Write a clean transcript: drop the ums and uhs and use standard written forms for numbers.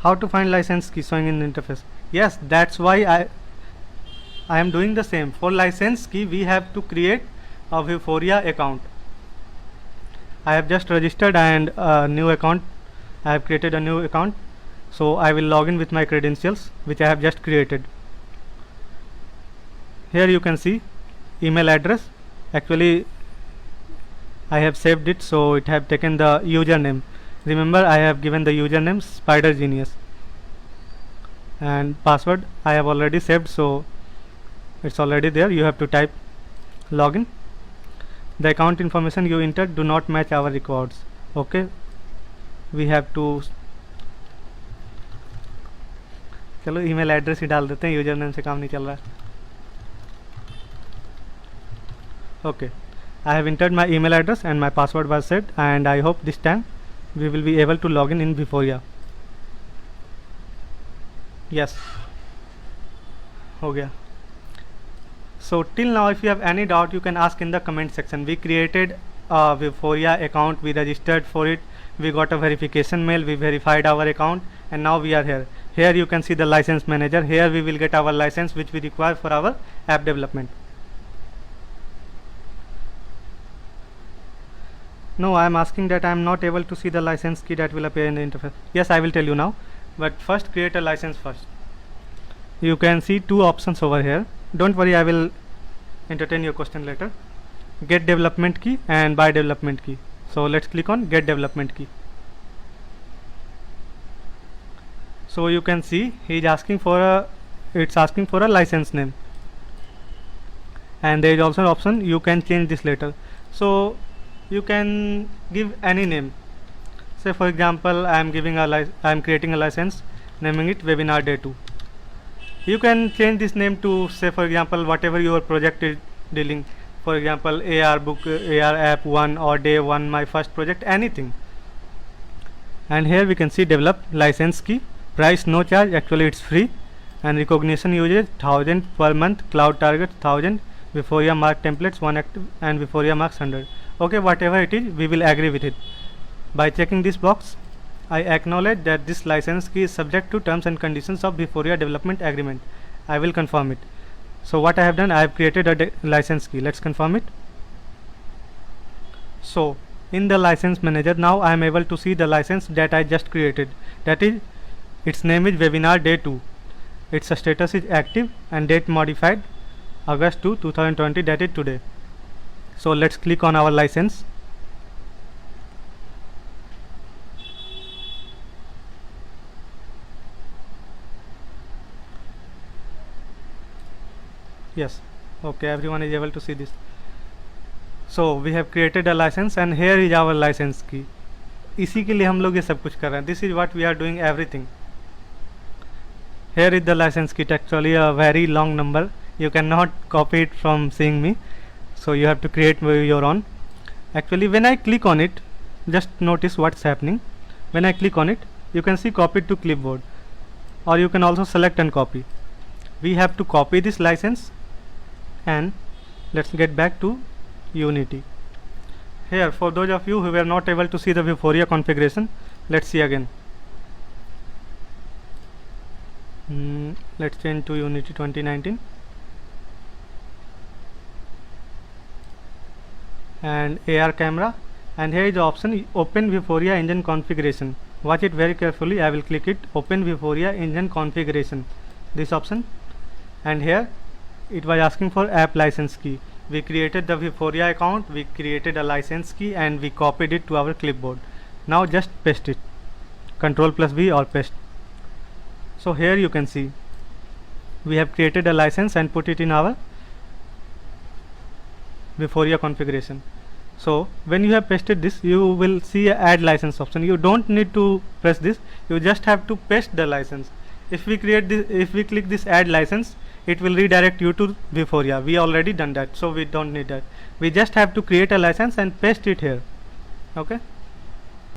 how to find license key showing in the interface? Yes, that's why I am doing the same. For license key we have to create a Vuforia account. I have just registered and a new account. I have created a new account, so I will log in with my credentials which I have just created. Here you can see email address. Actually I have saved it, so it have taken the username. Remember, I have given the username Spider Genius, and password I have already saved, so it's already there. You have to type login. The account information you entered do not match our records. Okay, we have to, चलो email address ही डाल देते हैं, user name से काम नहीं चल रहा है. Okay, I have entered my email address and my password was set, and I hope this time we will be able to log in Vuforia. Yes, हो गया. So till now if you have any doubt you can ask in the comment section. We created a Vuforia account, we registered for it, we got a verification mail, we verified our account, and now we are here. Here you can see the license manager. Here we will get our license which we require for our app development. No, I am asking that I am not able to see the license key that will appear in the interface. Yes, I will tell you now, but first create a license first. You can see two options over here. Don't worry, I will entertain your question later. Get development key and buy development key. So let's click on get development key. So you can see he is asking for it's asking for a license name, and there is also an option you can change this later. So you can give any name. Say for example I am creating a license, naming it webinar day 2. You can change this name to, say for example, whatever your project is dealing. For example, AR book, AR app 1 or day 1, my first project, anything. And here we can see develop license key, price no charge, actually it's free, and recognition usage 1000 per month, cloud target 1000, Vuforia mark templates 1 active, and Vuforia marks 100. Okay, whatever it is, we will agree with it. By checking this box, I acknowledge that this license key is subject to terms and conditions of Vuforia development agreement. I will confirm it. So what I have done, I have created a license key. Let's confirm it. So in the license manager, now I am able to see the license that I just created. That is, its name is webinar day 2. Its status is active and date modified August 2, 2020, that is today. So let's click on our license. Yes, okay, everyone is able to see this. So we have created a license and here is our license key. इसी के लिए हम लोग ये सब कुछ कर रहे हैं. This is what we are doing everything. Here is the license key, actually a very long number. You cannot copy it from seeing me, so you have to create your own. Actually when I click on it, just notice what's happening. When I click on it, you can see copy to clipboard, or you can also select and copy. We have to copy this license, and let's get back to Unity. Here, for those of you who were not able to see the Vuforia configuration, let's see again. Let's change to Unity 2019, and AR camera, and here is the option open Vuforia engine configuration. Watch it very carefully. I will click it, open Vuforia engine configuration, this option, and here it was asking for app license key. We created the Vuforia account, we created a license key, and we copied it to our clipboard. Now just paste it, Ctrl+V or paste. So here you can see we have created a license and put it in our Vuforia configuration. So when you have pasted this, you will see a add license option. You don't need to press this, you just have to paste the license. If we create this, if we click this add license, it will redirect you to Vuforia. We already done that, so we don't need that. We just have to create a license and paste it here. Okay.